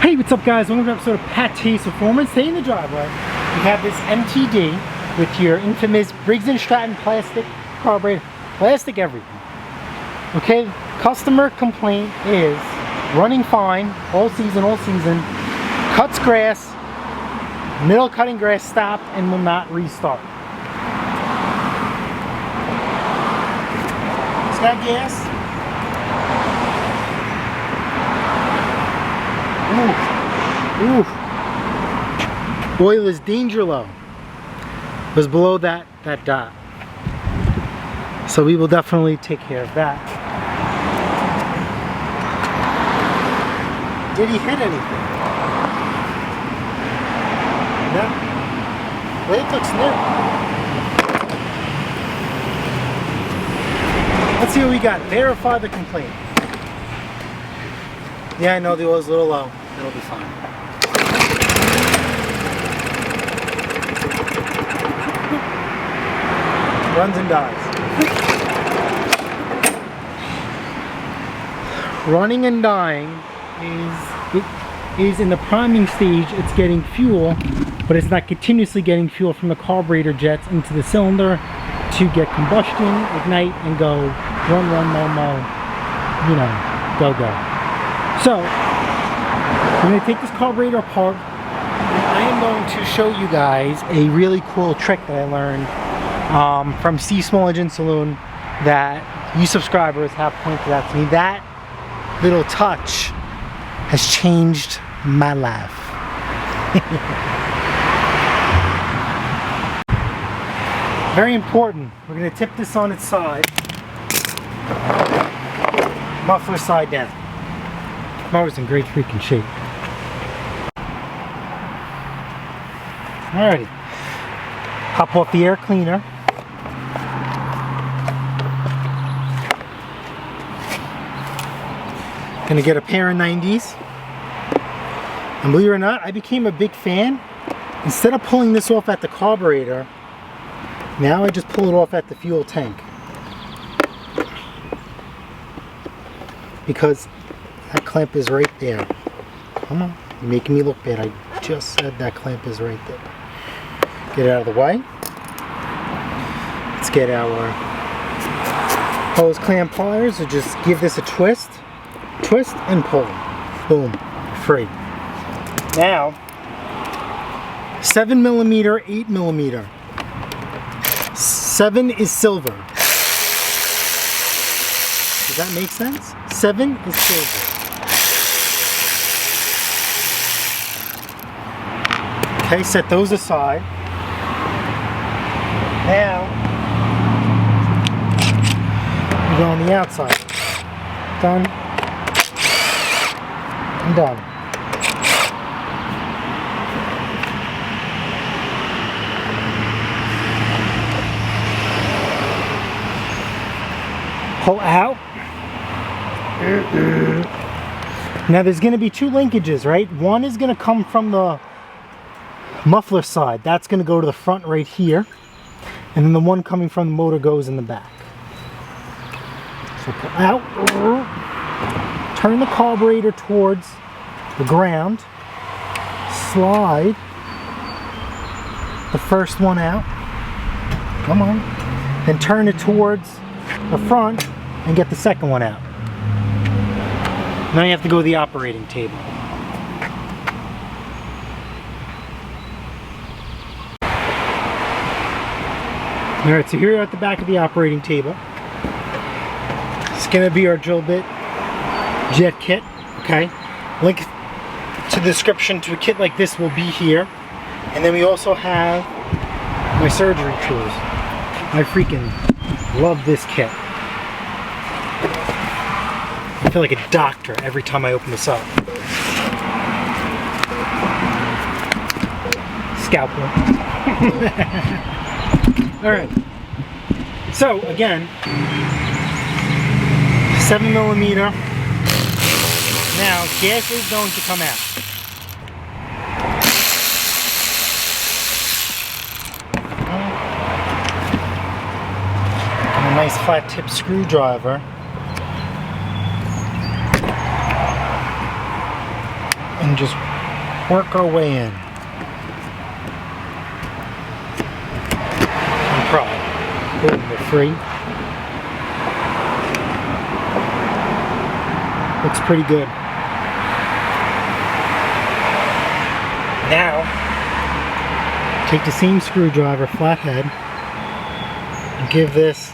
Hey, what's up guys? Welcome to an episode of PATTAY'S Performance. Today in the driveway, we have this MTD with your infamous Briggs and Stratton plastic carburetor, plastic everything. Okay, customer complaint is running fine all season, cuts grass, middle cutting grass stopped and will not restart. It's got gas. Ooh. Oil is danger low. It was below that dot. So we will definitely take care of that. Did he hit anything? No. Blade looks new. Let's see what we got. Verify the complaint. Yeah, I know the oil's a little low. It'll be fine. Runs and dies. Running and dying is in the priming stage. It's getting fuel, but it's not continuously getting fuel from the carburetor jets into the cylinder to get combustion, ignite, and go run, mow, you know, go. So I'm going to take this carburetor apart, and I am going to show you guys a really cool trick that I learned from Small Engine Saloon that you subscribers have pointed out to me. That little touch has changed my life. Very important. We're going to tip this on its side. Muffler side down. Mower's in great freaking shape. Alrighty. Hop off the air cleaner. Gonna get a pair of 90s. And believe it or not, I became a big fan. Instead of pulling this off at the carburetor, now I just pull it off at the fuel tank. Because that clamp is right there. Come on, you're making me look bad. I just said that clamp is right there. Get it out of the way. Let's get our hose clamp pliers. So just give this a twist. Twist and pull. Boom. Free. Now, 7mm, 8mm. 7 is silver. Does that make sense? 7 is silver. Okay, set those aside. Now, we go on the outside. Done. And done. Pull out. Now there's going to be two linkages, right? One is going to come from the muffler side. That's going to go to the front right here. And then the one coming from the motor goes in the back. So pull out. Turn the carburetor towards the ground. Slide the first one out. Come on. Then turn it towards the front and get the second one out. Now you have to go to the operating table. Alright, so here we are at the back of the operating table. It's going to be our drill bit jet kit. Okay, link to the description to a kit like this will be here. And then we also have my surgery tools. I freaking love this kit. I feel like a doctor every time I open this up. Scalpel. Alright. So, again, 7mm. Now, gas is going to come out. And a nice flat tip screwdriver. and just work our way in. No problem. Boom, we're free. Looks pretty good. Now, take the same screwdriver, flathead, and give this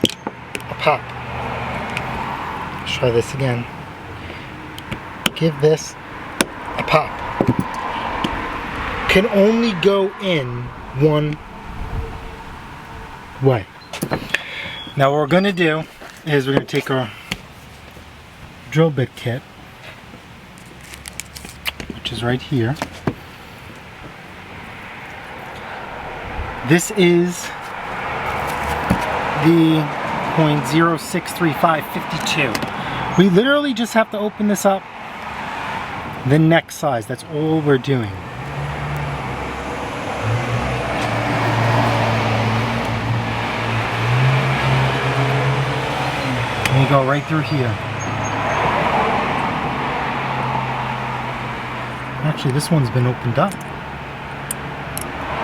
a pop. Let's try this again. Give this a pop. Can only go in one way. Now what we're going to do is we're going to take our drill bit kit, which is right here. This is the .063552. We literally just have to open this up the neck size. That's all we're doing. And you go right through here. Actually, this one's been opened up.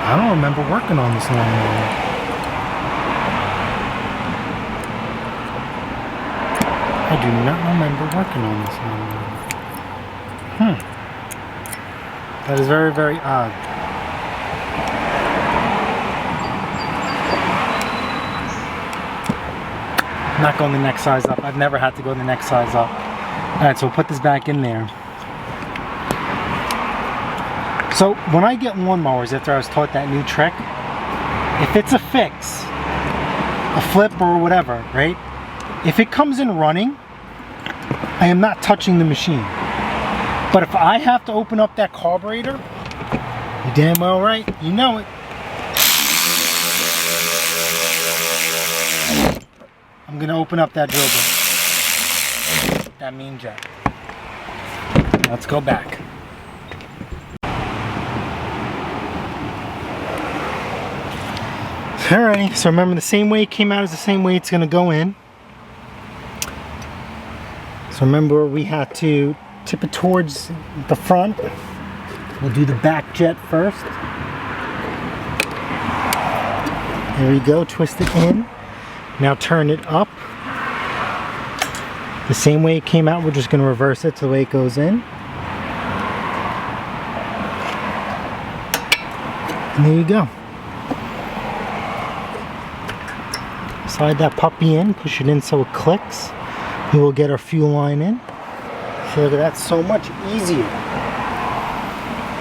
I don't remember working on this lawnmower. I do not remember working on this lawnmower. That is very, very odd. I'm not going the next size up. I've never had to go the next size up. Alright, so we'll put this back in there. So when I get lawnmowers, after I was taught that new trick, if it's a fix, a flip or whatever, right? If it comes in running, I am not touching the machine. But if I have to open up that carburetor, you're damn well right, you know it. I'm gonna open up that drill bit. That mean jack. Let's go back. Alrighty, so remember the same way it came out is the same way it's going to go in. So remember we had to tip it towards the front. We'll do the back jet first. There we go, twist it in. Now turn it up. The same way it came out, we're just going to reverse it to the way it goes in. And there you go. Slide that puppy in, push it in so it clicks. We will get our fuel line in. So look at that, so much easier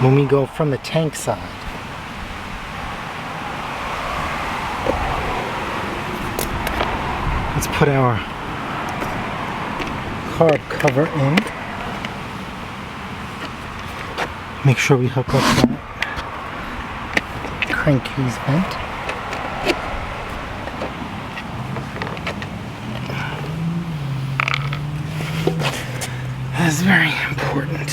when we go from the tank side. Let's put our carb cover in. Make sure we hook up that crankcase vent. That's very important.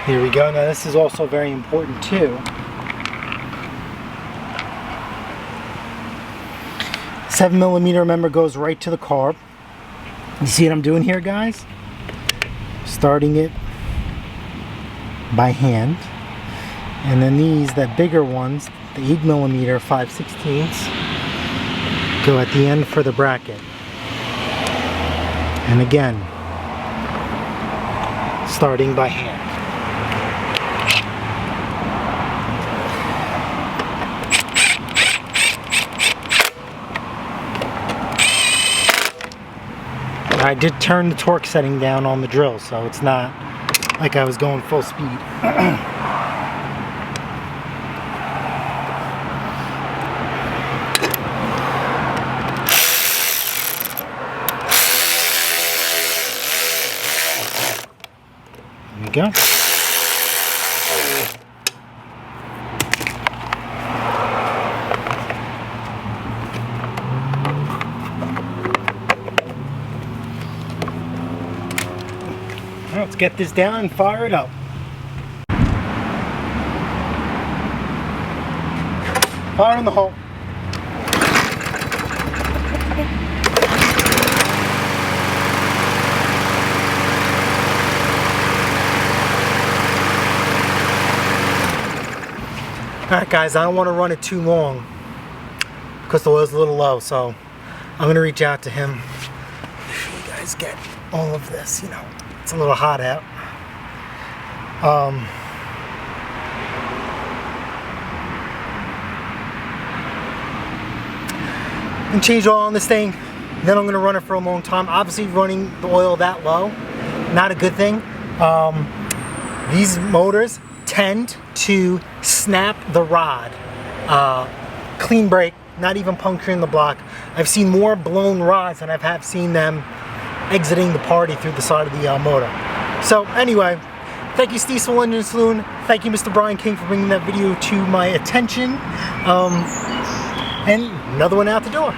Here we go. Now this is also very important too. 7mm, remember, goes right to the carb. You see what I'm doing here, guys? Starting it by hand. And then these, that bigger ones, the 8mm 5/16, go at the end for the bracket. And again, starting by hand. I did turn the torque setting down on the drill, so it's not like I was going full speed. There we go. Let's get this down and fire it up. Fire in the hole. Alright guys, I don't want to run it too long because the oil's a little low, so I'm going to reach out to him. You guys get all of this, you know, it's a little hot out. And change oil on this thing, then I'm going to run it for a long time. Obviously running the oil that low, not a good thing. These motors tend to snap the rod. Clean break, not even puncturing the block. I've seen more blown rods than I've seen them exiting the party through the side of the motor. So anyway, thank you Steve Saloon Engine Saloon. Thank you Mr. Brian King for bringing that video to my attention. And another one out the door.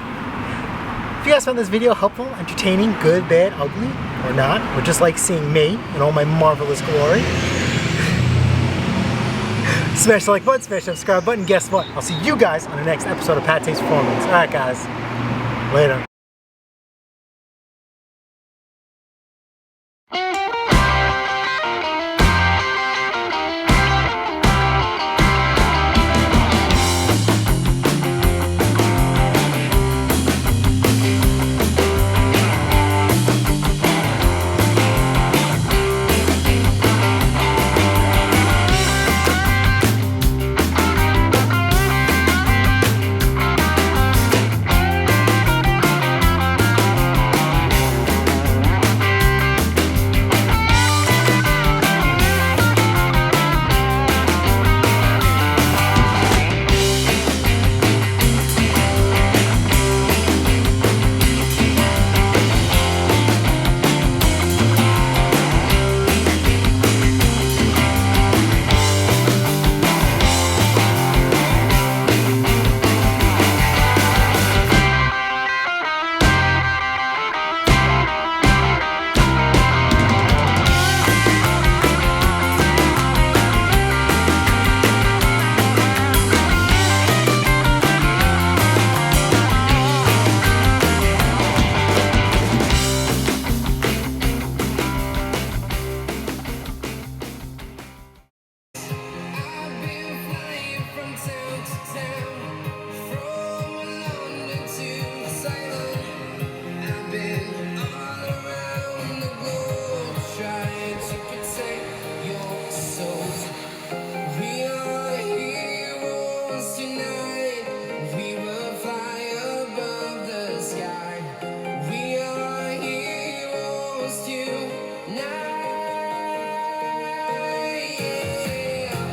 If you guys found this video helpful, entertaining, good, bad, ugly, or not, or just like seeing me in all my marvelous glory, smash the like button, smash the subscribe button. Guess what? I'll see you guys on the next episode of PATTAY'S Performance. Alright guys, later.